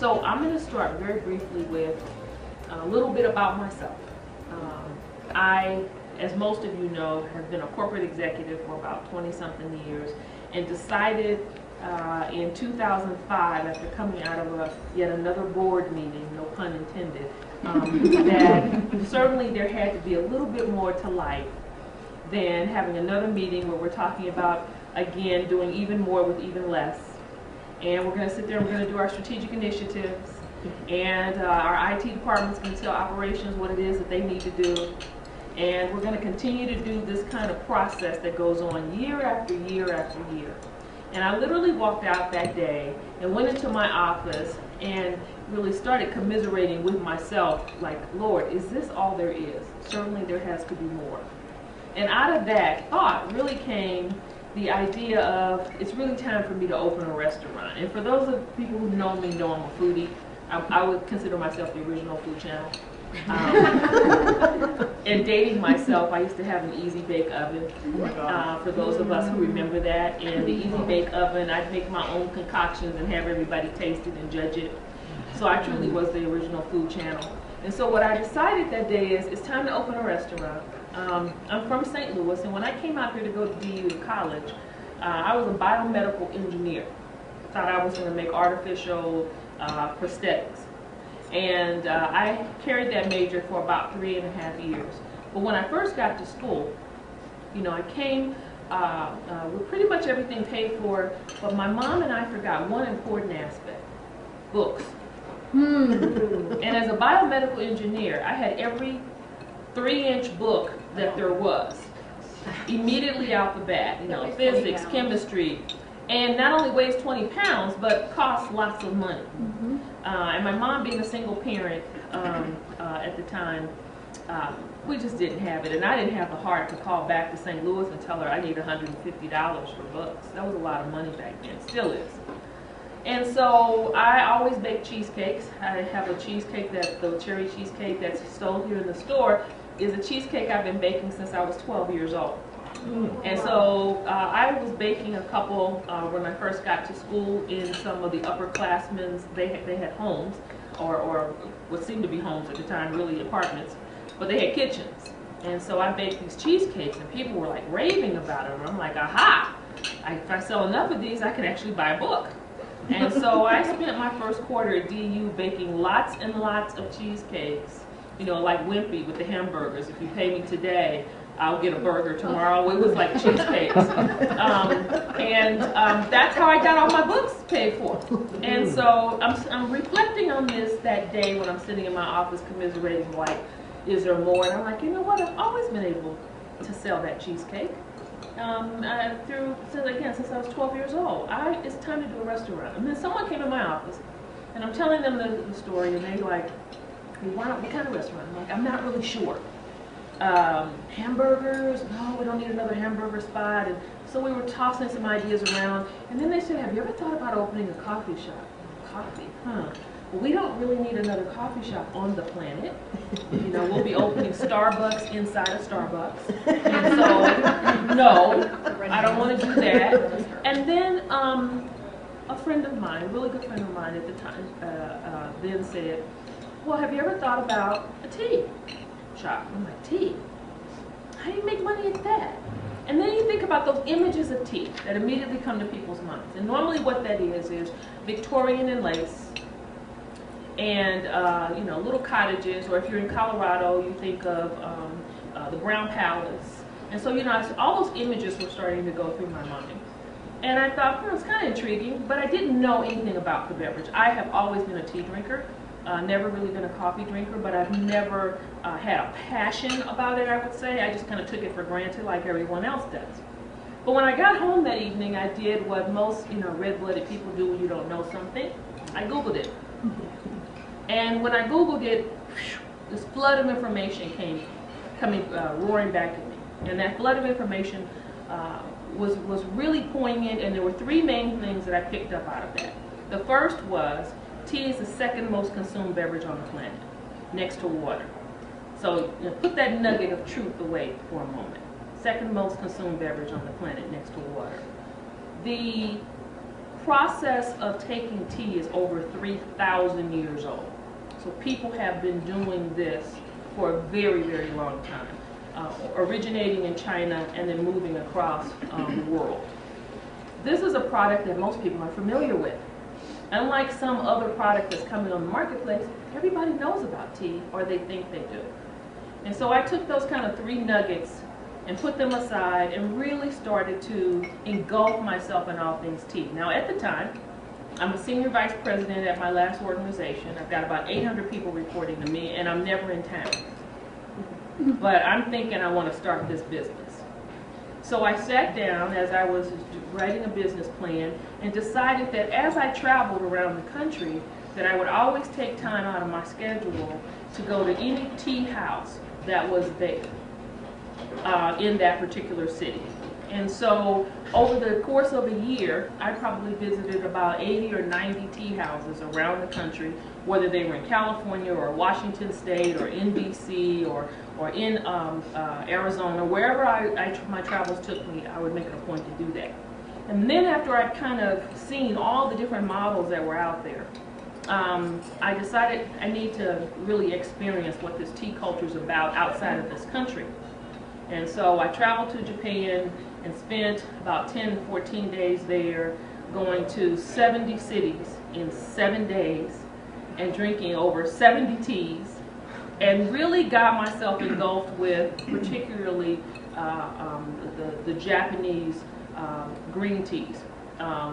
So I'm going to start very briefly with a little bit about myself. I, as most of you know, have been a corporate executive for about 20-something years, and decided in 2005, after coming out of yet another board meeting, no pun intended, that certainly there had to be a little bit more to life than having another meeting where we're talking about, again, doing even more with even less. And we're going to sit there and we're going to do our strategic initiatives, and our IT department's going to tell operations what it is that they need to do. And we're going to continue to do this kind of process that goes on year after year after year. And I literally walked out that day and went into my office and really started commiserating with myself, like, Lord, is this all there is? Certainly there has to be more. And out of that thought really came the idea of, it's really time for me to open a restaurant. And for those of people who know me know I'm a foodie. I would consider myself the original food channel. And dating myself, I used to have an easy bake oven, for those of us who remember that. And the easy bake oven, I'd make my own concoctions and have everybody taste it and judge it. So I truly was the original food channel. And so what I decided that day is, it's time to open a restaurant. I'm from St. Louis, and when I came out here to go to DU to college, I was a biomedical engineer. Thought I was going to make artificial prosthetics. And I carried that major for about 3.5 years. But when I first got to school, you know, I came with pretty much everything paid for, but my mom and I forgot one important aspect: books. And as a biomedical engineer, I had every 3-inch book that there was immediately out the bat. You know, physics, chemistry, and not only weighs 20 pounds, but costs lots of money. And my mom, being a single parent at the time, we just didn't have it. And I didn't have the heart to call back to St. Louis and tell her I need $150 for books. That was a lot of money back then, still is. And so I always bake cheesecakes. I have a cheesecake, the cherry cheesecake that's sold here in the store, is a cheesecake I've been baking since I was 12 years old. And so I was baking a couple when I first got to school in some of the upperclassmen. They had homes, or what seemed to be homes at the time, really apartments, but they had kitchens. And so I baked these cheesecakes, and people were like raving about them. I'm like, aha! If I sell enough of these, I can actually buy a book. And so I spent my first quarter at DU baking lots and lots of cheesecakes. You know, like Wimpy with the hamburgers. If you pay me today, I'll get a burger tomorrow. It was like cheesecakes. That's how I got all my books paid for. And so I'm reflecting on this that day when I'm sitting in my office commiserating, like, is there more? And I'm like, you know what? I've always been able to sell that cheesecake. Since I was 12 years old. It's time to do a restaurant. And then someone came in my office, and I'm telling them the story, and they're like, what kind of restaurant? I'm like, I'm not really sure. Hamburgers? No, we don't need another hamburger spot. And so we were tossing some ideas around, and then they said, have you ever thought about opening a coffee shop? Coffee? Huh. Well, we don't really need another coffee shop on the planet. You know, we'll be opening Starbucks inside of Starbucks. And so, no, I don't want to do that. And then a friend of mine, a really good friend of mine at the time, then said, well, have you ever thought about a tea shop? I'm like, tea? How do you make money at that? And then you think about those images of tea that immediately come to people's minds. And normally what that is Victorian and lace, and you know, little cottages, or if you're in Colorado, you think of the Brown Palace. And so, you know, all those images were starting to go through my mind. And I thought, it's kind of intriguing, but I didn't know anything about the beverage. I have always been a tea drinker, never really been a coffee drinker, but I've never had a passion about it, I would say. I just kind of took it for granted like everyone else does. But when I got home that evening, I did what most, you know, red-blooded people do when you don't know something. I Googled it. And when I Googled it, this flood of information came roaring back at me. And that flood of information was really poignant, and there were 3 main things that I picked up out of that. The first was, tea is the second most consumed beverage on the planet, next to water. So, you know, put that nugget of truth away for a moment. Second most consumed beverage on the planet, next to water. The process of taking tea is over 3,000 years old. So people have been doing this for a very, very long time, originating in China and then moving across the world. This is a product that most people are familiar with. Unlike some other product that's coming on the marketplace, everybody knows about tea, or they think they do. And so I took those kind of 3 nuggets and put them aside and really started to engulf myself in all things tea. Now at the time, I'm a senior vice president at my last organization. I've got about 800 people reporting to me, and I'm never in town. But I'm thinking I want to start this business. So I sat down as I was writing a business plan and decided that as I traveled around the country, that I would always take time out of my schedule to go to any tea house that was there in that particular city. And so over the course of a year, I probably visited about 80 or 90 tea houses around the country, whether they were in California or Washington State or in DC or in Arizona, wherever my travels took me, I would make it a point to do that. And then after I'd kind of seen all the different models that were out there, I decided I need to really experience what this tea culture is about outside of this country. And so I traveled to Japan and spent about 10 to 14 days there, going to 70 cities in 7 days and drinking over 70 teas, and really got myself engulfed with particularly the Japanese green teas.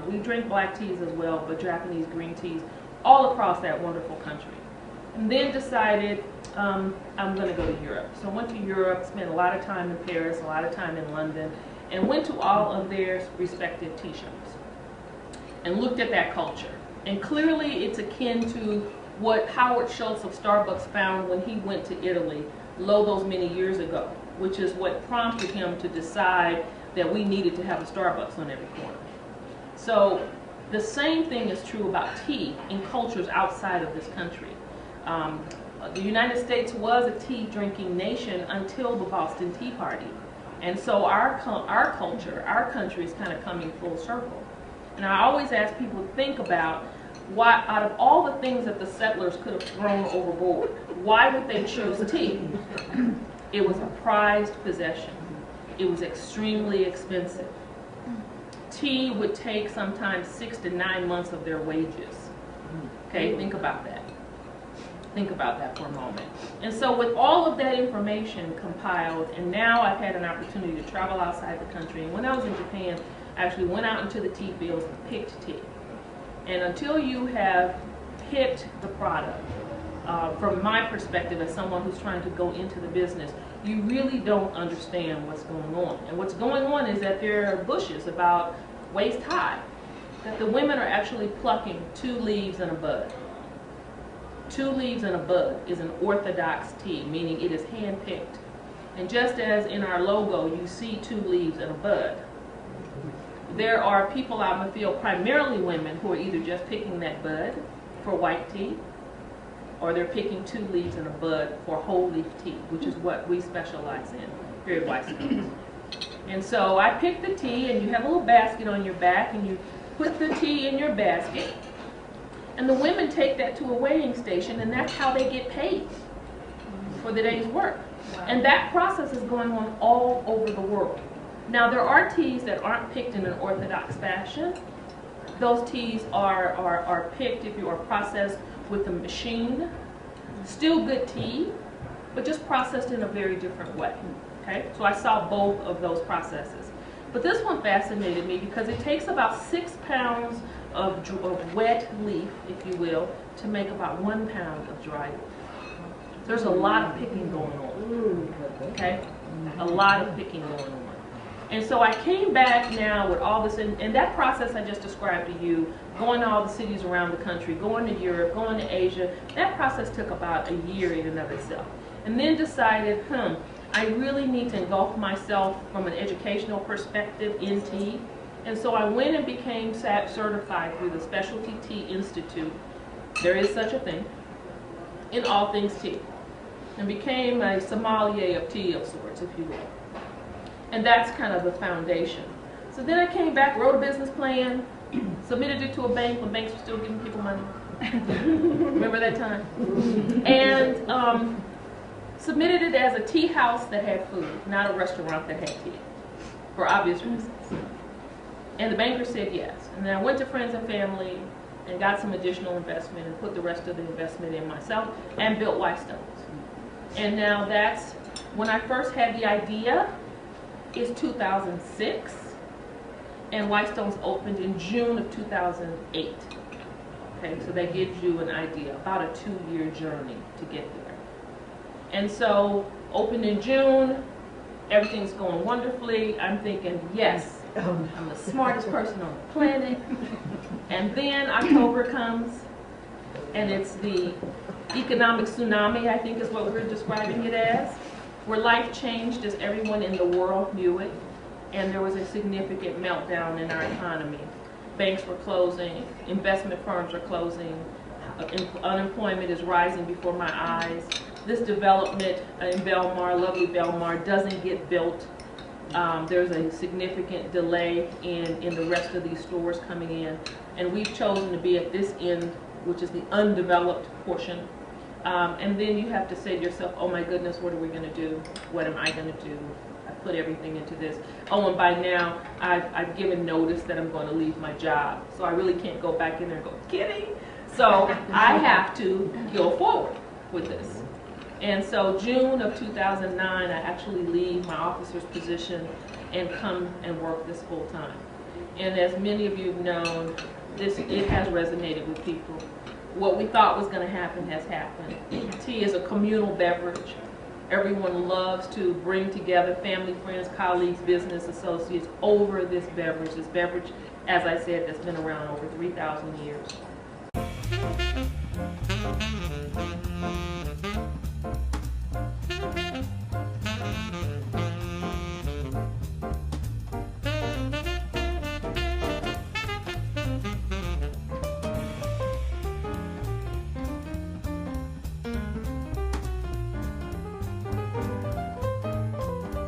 We drink black teas as well, but Japanese green teas all across that wonderful country. And then decided I'm going to go to Europe. So I went to Europe, spent a lot of time in Paris, a lot of time in London, and went to all of their respective tea shops and looked at that culture. And clearly it's akin to what Howard Schultz of Starbucks found when he went to Italy, those many years ago, which is what prompted him to decide that we needed to have a Starbucks on every corner. So the same thing is true about tea in cultures outside of this country. The United States was a tea drinking nation until the Boston Tea Party. And so our culture, our country is kind of coming full circle. And I always ask people to think about why, out of all the things that the settlers could have thrown overboard, why would they choose tea? It was a prized possession. It was extremely expensive. Tea would take sometimes 6 to 9 months of their wages. Okay, think about that. Think about that for a moment. And so with all of that information compiled, and now I've had an opportunity to travel outside the country, and when I was in Japan, I actually went out into the tea fields and picked tea. And until you have picked the product, from my perspective as someone who's trying to go into the business, you really don't understand what's going on. And what's going on is that there are bushes about waist high, that the women are actually plucking 2 leaves and a bud. 2 leaves and a bud is an orthodox tea, meaning it is hand-picked. And just as in our logo you see 2 leaves and a bud, there are people out in the field, primarily women, who are either just picking that bud for white tea, or they're picking 2 leaves and a bud for whole leaf tea, which is what we specialize in here at Wystones. And so I picked the tea, and you have a little basket on your back, and you put the tea in your basket. And the women take that to a weighing station, and that's how they get paid for the day's work. And that process is going on all over the world. Now, there are teas that aren't picked in an orthodox fashion. Those teas are picked, if you are processed with a machine. Still good tea, but just processed in a very different way. Okay? So I saw both of those processes. But this one fascinated me because it takes about 6 pounds of wet leaf, if you will, to make about 1 pound of dry leaf. There's a lot of picking going on. Okay? A lot of picking going on. And so I came back now with all this, and that process I just described to you, going to all the cities around the country, going to Europe, going to Asia, that process took about a year in and of itself. And then decided, I really need to engulf myself from an educational perspective in tea. And so I went and became certified through the Specialty Tea Institute, there is such a thing, in all things tea. And became a sommelier of tea of sorts, if you will. And that's kind of the foundation. So then I came back, wrote a business plan, Submitted it to a bank when banks were still giving people money. Remember that time? And submitted it as a tea house that had food, not a restaurant that had tea, for obvious reasons. And the banker said yes. And then I went to friends and family and got some additional investment and put the rest of the investment in myself and built Wystones. And now that's, when I first had the idea, is 2006. And Wystones opened in June of 2008. Okay, so that gives you an idea, about a 2-year journey to get there. And so, opened in June, everything's going wonderfully. I'm thinking, yes, I'm the smartest person on the planet. And then October comes, and it's the economic tsunami, I think is what we're describing it as, where life changed as everyone in the world knew it. And there was a significant meltdown in our economy. Banks were closing, investment firms are closing, unemployment is rising before my eyes. This development in Belmar, lovely Belmar, doesn't get built. There's a significant delay in the rest of these stores coming in. And we've chosen to be at this end, which is the undeveloped portion. And then you have to say to yourself, oh my goodness, what are we going to do? What am I going to do? Put everything into this. Oh, and by now I've given notice that I'm going to leave my job, so I really can't go back in there and go, kidding. So I have to go forward with this. And so June of 2009, I actually leave my officer's position and come and work this full time. And as many of you have known, it has resonated with people. What we thought was going to happen has happened. Tea is a communal beverage. Everyone loves to bring together family, friends, colleagues, business associates over this beverage. This beverage, as I said, that's been around over 3,000 years.